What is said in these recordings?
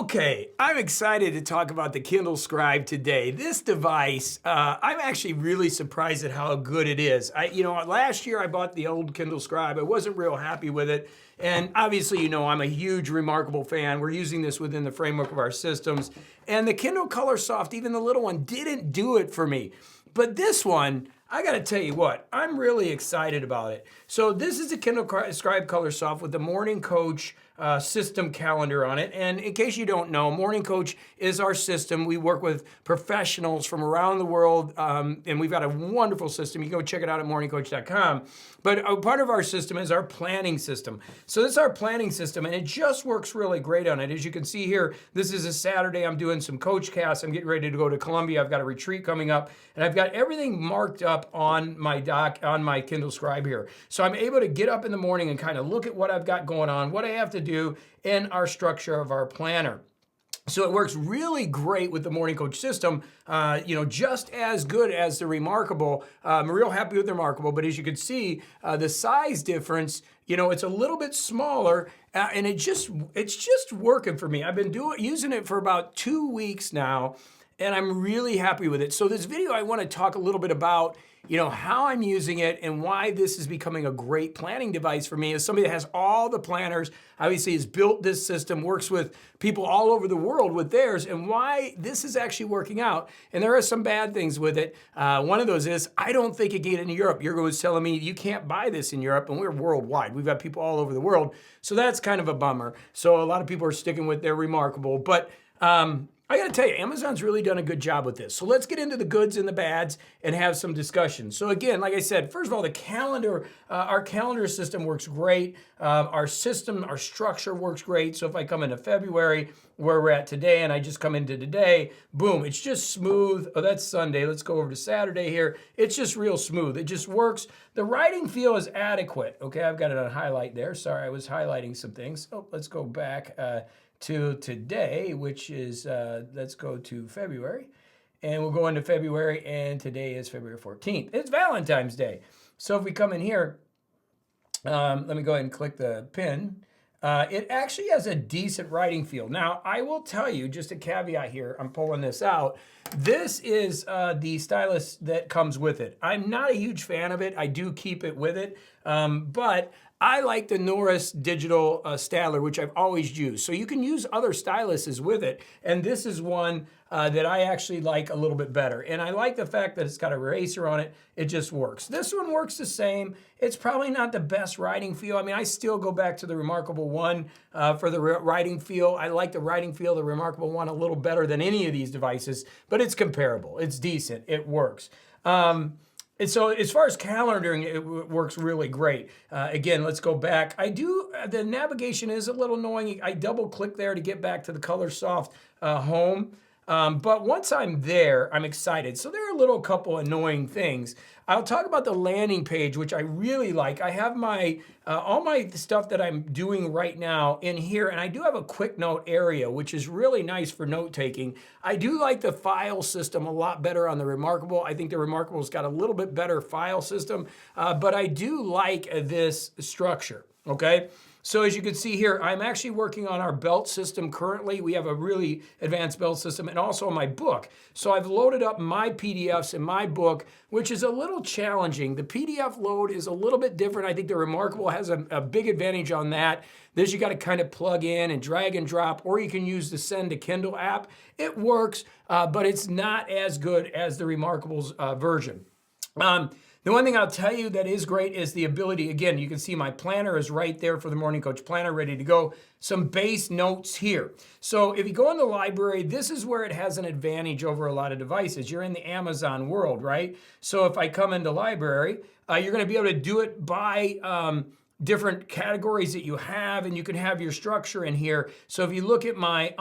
Okay, I'm excited to talk about the Kindle Scribe today. This device, I'm actually really surprised at how good it is. Last year I bought the old Kindle Scribe. I wasn't real happy with it. And obviously, I'm a huge Remarkable fan. We're using this within the framework of our systems. And the Kindle ColorSoft, even the little one, didn't do it for me. But this one, I gotta tell you what, I'm really excited about it. So this is the Kindle Scribe ColorSoft with the MorningCoach system calendar on it. And in case you don't know, MorningCoach is our system. We work with professionals from around the world, and we've got a wonderful system. You can go check it out at morningcoach.com. But a part of our system is our planning system. So this is our planning system, and it just works really great on it. As you can see here, this is a Saturday. I'm doing some coach casts. I'm getting ready to go to Colombia. I've got a retreat coming up, and I've got everything marked up on my on my Kindle Scribe here. So I'm able to get up in the morning and kind of look at what I've got going on, what I have to do in our structure of our planner. So it works really great with the MorningCoach system, just as good as the Remarkable. I'm real happy with the Remarkable, but as you can see, the size difference, it's a little bit smaller, and it's just working for me. I've been using it for about 2 weeks now, and I'm really happy with it. So this video, I want to talk a little bit about how I'm using it and why this is becoming a great planning device for me as somebody that has all the planners, obviously has built this system, works with people all over the world with theirs, and why this is actually working out. And there are some bad things with it. One of those is, I don't think it can get into Europe. Yurgo was telling me you can't buy this in Europe, and we're worldwide. We've got people all over the world. So that's kind of a bummer. So a lot of people are sticking with their Remarkable, but I gotta tell you, Amazon's really done a good job with this. So let's get into the goods and the bads and have some discussion. So again, like I said, first of all, the calendar, our calendar system works great. Our structure works great. So if I come into February, where we're at today, and I just come into today, boom, it's just smooth. Oh, that's Sunday. Let's go over to Saturday here. It's just real smooth. It just works. The writing feel is adequate. Okay, I've got it on highlight there. Sorry, I was highlighting some things. Oh, let's go back to today, which is, let's go to February, and we'll go into February, and today is February 14th. It's Valentine's Day. So if we come in here, let me go ahead and click the pin. It actually has a decent writing feel. Now, I will tell you, just a caveat here, I'm pulling this out. This is the stylus that comes with it. I'm not a huge fan of it. I do keep it with it, but I like the Norris digital Statler, which I've always used. So you can use other styluses with it, and this is one that I actually like a little bit better. And I like the fact that it's got an eraser on it. It just works. This one works the same. It's probably not the best writing feel. I mean, I still go back to the Remarkable one for the writing feel. I like the writing feel of the Remarkable one a little better than any of these devices, but it's comparable. It's decent. It works. And so as far as calendaring, it works really great. Again, let's go back. The navigation is a little annoying. I double click there to get back to the ColorSoft home. But once I'm there, I'm excited. So there are a little couple annoying things. I'll talk about the landing page, which I really like. I have my all my stuff that I'm doing right now in here, and I do have a quick note area, which is really nice for note taking. I do like the file system a lot better on the Remarkable. I think the Remarkable's got a little bit better file system, but I do like this structure, okay? So as you can see here, I'm actually working on our belt system currently. We have a really advanced belt system, and also my book. So I've loaded up my PDFs in my book, which is a little challenging. The PDF load is a little bit different. I think the Remarkable has a big advantage on that. This you got to kind of plug in and drag and drop, or you can use the Send to Kindle app. It works, but it's not as good as the Remarkable's version. The one thing I'll tell you that is great is the ability, again, you can see my planner is right there for the MorningCoach planner, ready to go. Some base notes here. So if you go in the library, this is where it has an advantage over a lot of devices. You're in the Amazon world, right? So if I come into library, you're gonna be able to do it by different categories that you have, and you can have your structure in here. So if you look at my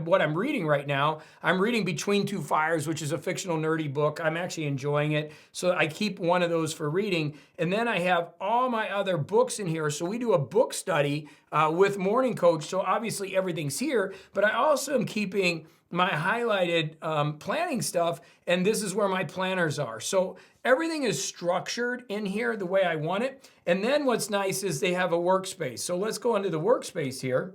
what I'm reading right now, I'm reading Between Two Fires, which is a fictional nerdy book. I'm actually enjoying it. So I keep one of those for reading. And then I have all my other books in here. So we do a book study with MorningCoach. So obviously everything's here, but I also am keeping my highlighted planning stuff, and this is where my planners are. So everything is structured in here the way I want it. And then what's nice is they have a workspace. So let's go into the workspace here.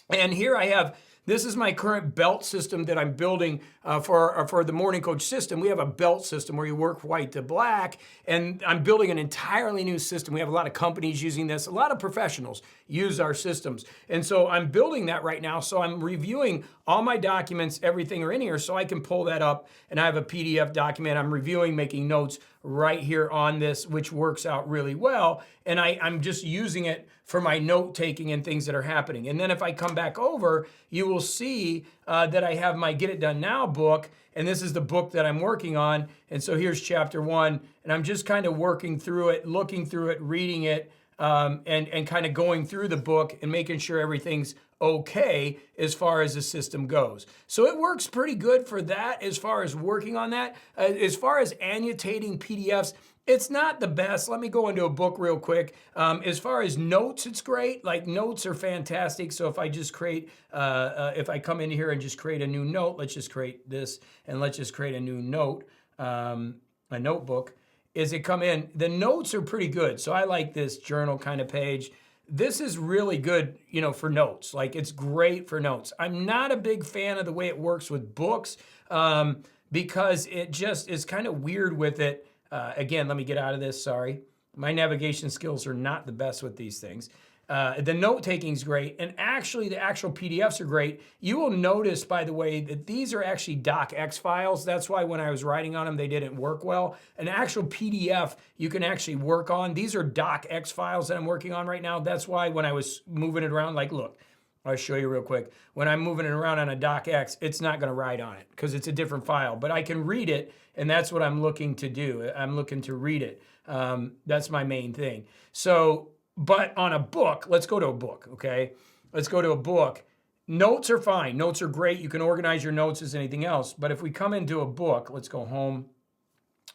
And here I have This is my current belt system that I'm building for the MorningCoach system. We have a belt system where you work white to black, and I'm building an entirely new system. We have a lot of companies using this. A lot of professionals use our systems. And so I'm building that right now. So I'm reviewing all my documents, everything are in here, so I can pull that up, and I have a PDF document. I'm reviewing, making notes right here on this, which works out really well. And I'm just using it for my note taking and things that are happening. And then if I come back over, you will see that I have my Get It Done Now book, and this is the book that I'm working on. And so here's chapter 1, and I'm just kind of working through it, looking through it, reading it, and kind of going through the book and making sure everything's okay as far as the system goes. So it works pretty good for that as far as working on that. As far as annotating PDFs, it's not the best. Let me go into a book real quick. As far as notes, it's great. Like, notes are fantastic. So if I just create, if I come in here and just create a new note, let's just create this, and let's just create a new note, a notebook. As it come in, the notes are pretty good. So I like this journal kind of page. This is really good, you know, for notes. Like, it's great for notes. I'm not a big fan of the way it works with books because it just is kind of weird with it. Again, let me get out of this, sorry. My navigation skills are not the best with these things. The note-taking is great, and actually the actual PDFs are great. You will notice, by the way, that these are actually docx files. That's why when I was writing on them, they didn't work well. An actual PDF you can actually work on. These are docx files that I'm working on right now. That's why when I was moving it around, like, look, I'll show you real quick. When I'm moving it around on a docx, it's not gonna write on it because it's a different file, but I can read it, and that's what I'm looking to do. I'm looking to read it. That's my main thing. So, but on a book, let's go to a book, okay? Let's go to a book. Notes are fine. Notes are great. You can organize your notes as anything else. But if we come into a book, let's go home.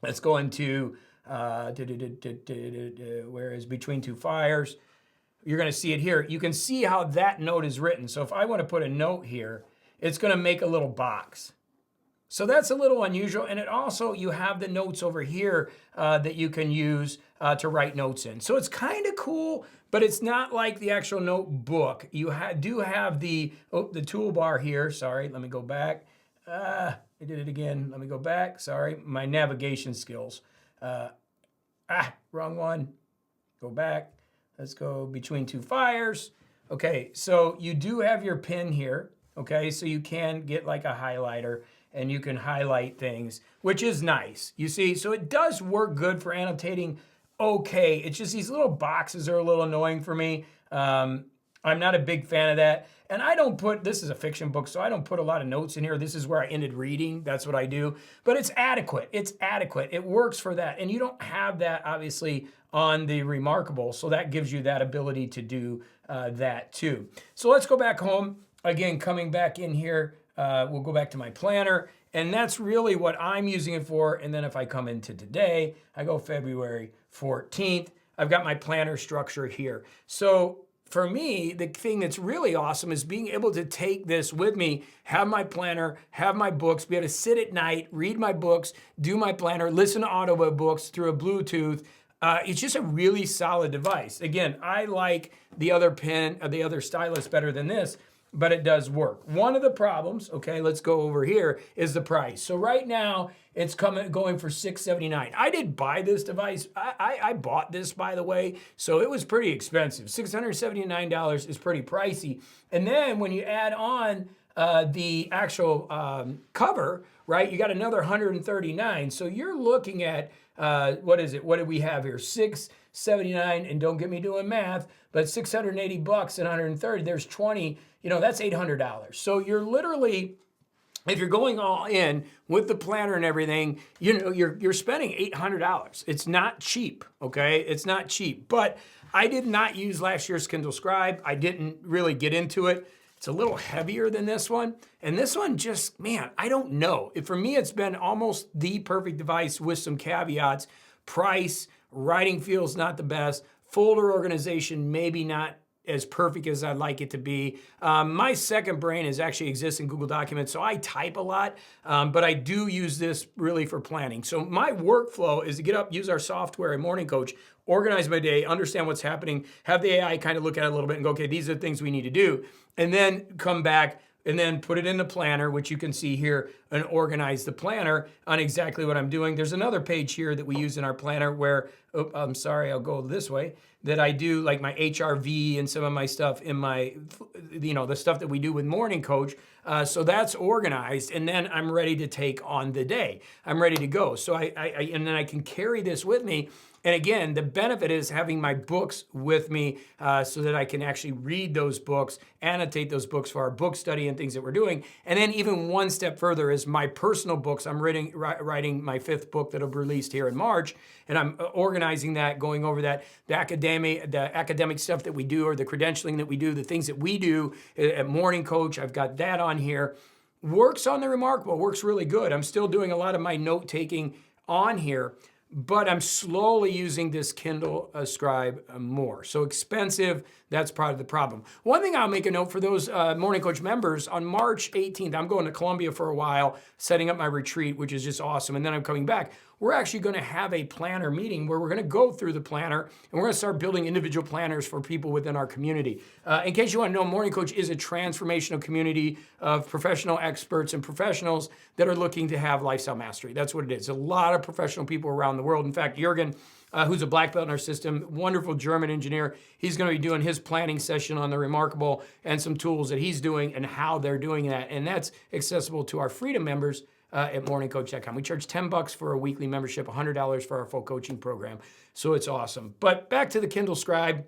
Let's go into, where is Between Two Fires? You're going to see it here. You can see how that note is written. So if I want to put a note here, it's going to make a little box. So that's a little unusual. And it also, you have the notes over here that you can use to write notes in. So it's kind of cool, but it's not like the actual notebook. You do have the toolbar here. Sorry, let me go back. I did it again. Let me go back. Sorry, my navigation skills. Wrong one. Go back. Let's go Between Two Fires. Okay, so you do have your pen here. Okay, so you can get like a highlighter and you can highlight things, which is nice. You see, so it does work good for annotating. Okay, it's just these little boxes are a little annoying for me. I'm not a big fan of that. And I don't put, this is a fiction book, so I don't put a lot of notes in here. This is where I ended reading. That's what I do. But it's adequate. It's adequate. It works for that. And you don't have that, obviously, on the Remarkable. So that gives you that ability to do that too. So let's go back home. Again, coming back in here, we'll go back to my planner. And that's really what I'm using it for. And then if I come into today, I go February 14th. I've got my planner structure here. So for me, the thing that's really awesome is being able to take this with me, have my planner, have my books, be able to sit at night, read my books, do my planner, listen to audiobooks through a Bluetooth. It's just a really solid device. Again, I like the other pen, the other stylus better than this, but it does work. One of the problems, okay, let's go over here, is the price. So right now, it's going for $679. I did buy this device. I bought this, by the way, so it was pretty expensive. $679 is pretty pricey. And then when you add on the actual cover, right, you got another $139. So you're looking at, what is it? What do we have here? $679, and don't get me doing math, but $680 and 130, there's 20, you know, that's $800. So you're literally, if you're going all in with the planner and everything, you know, you're spending $800. It's not cheap, okay? It's not cheap. But I did not use last year's Kindle Scribe. I didn't really get into it. It's a little heavier than this one. And this one just, man, I don't know. For me, it's been almost the perfect device with some caveats. Price, writing feels not the best. Folder organization, maybe not as perfect as I'd like it to be. My second brain actually exists in Google Documents, so I type a lot, but I do use this really for planning. So my workflow is to get up, use our software in MorningCoach, organize my day, understand what's happening, have the AI kind of look at it a little bit and go, okay, these are the things we need to do, and then come back and then put it in the planner, which you can see here, and organize the planner on exactly what I'm doing. There's another page here that we use in our planner where, oh, I'm sorry, I'll go this way, that I do like my HRV and some of my stuff in my, the stuff that we do with MorningCoach. So that's organized, and then I'm ready to take on the day. I'm ready to go. So and then I can carry this with me. And again, the benefit is having my books with me so that I can actually read those books, annotate those books for our book study and things that we're doing. And then even one step further is my personal books. I'm writing my 5th book that'll be released here in March, and I'm organizing that, going over that, the academic stuff that we do, or the credentialing that we do, the things that we do at MorningCoach. I've got that on here. Works on the Remarkable, works really good. I'm still doing a lot of my note taking on here, but I'm slowly using this Kindle Scribe more. So expensive, that's part of the problem. One thing I'll make a note for those MorningCoach members, on March 18th, I'm going to Colombia for a while, setting up my retreat, which is just awesome, and then I'm coming back. We're actually gonna have a planner meeting where we're gonna go through the planner, and we're gonna start building individual planners for people within our community. In case you wanna know, MorningCoach is a transformational community of professional experts and professionals that are looking to have lifestyle mastery. That's what it is. A lot of professional people around the world. In fact, Jürgen, who's a black belt in our system, wonderful German engineer, he's gonna be doing his planning session on the Remarkable and some tools that he's doing and how they're doing that. And that's accessible to our Freedom members at morningcoach.com. We charge $10 for a weekly membership, $100 for our full coaching program. So it's awesome. But back to the Kindle Scribe.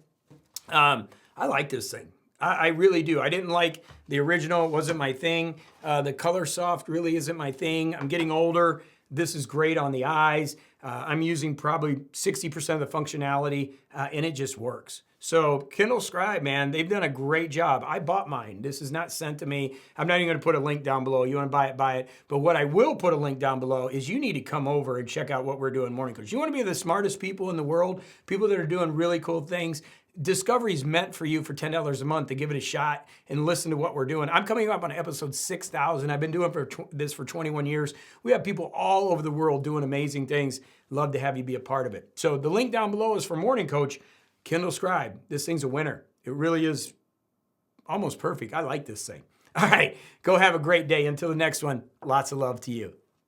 I like this thing. I really do. I didn't like the original. It wasn't my thing. The ColorSoft really isn't my thing. I'm getting older. This is great on the eyes. I'm using probably 60% of the functionality, and it just works. So Kindle Scribe, man, they've done a great job. I bought mine. This is not sent to me. I'm not even gonna put a link down below. You wanna buy it, buy it. But what I will put a link down below is you need to come over and check out what we're doing MorningCoach. You wanna be the smartest people in the world, people that are doing really cool things. Discovery's meant for you for $10 a month to give it a shot and listen to what we're doing. I'm coming up on episode 6,000. I've been doing this for 21 years. We have people all over the world doing amazing things. Love to have you be a part of it. So the link down below is for MorningCoach. Kindle Scribe, this thing's a winner. It really is almost perfect. I like this thing. All right, go have a great day. Until the next one, lots of love to you.